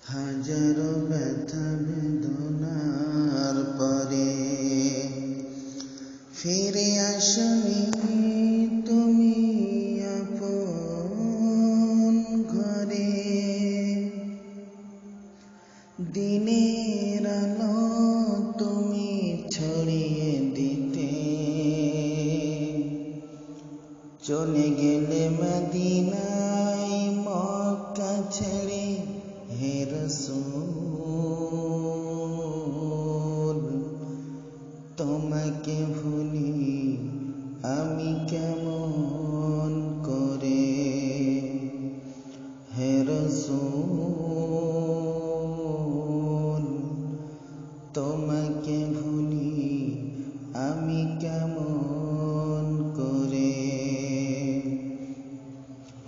হাজারো ব্যথা বেদনার পরে ফিরে আসনি তুমি আপন ঘরে। দিনের আলো তুমি ছড়িয়ে দিতে চলে গেলে মদিনায় মক্কা ছেড়ে। হে রাসূল তোমাকে ভুলি আমি কেমন করে। হে রাসূল তোমাকে ভুলি আমি কেমন করে।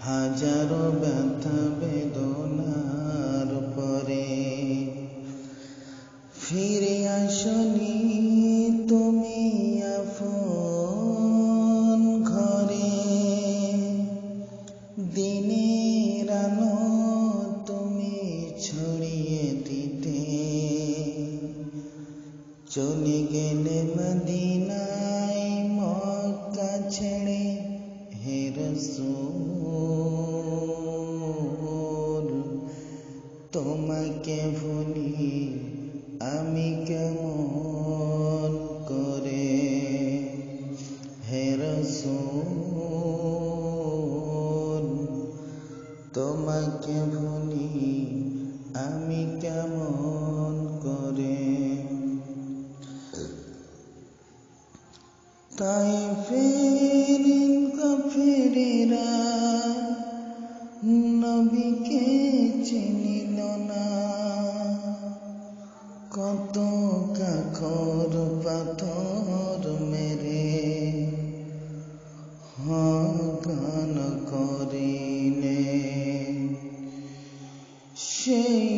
হাজারো ব্যথা বেদনার পরে ফিরে আসনি তুমি আপন ঘরে। দিনের আলো তুমি ছড়িয়ে দিতে চলে গেলে মদিনায় মক্কা ছেড়ে। হে রাসূল তোমাকে ভুলি আমি কেমন করে। হে রাসূল তোমাকে ভুলি আমি কেমন করে। তায়েফের কাফেরেরা নবীকে চিনিল না, কত কাখর পাথর মেরে গান করিলে। সেই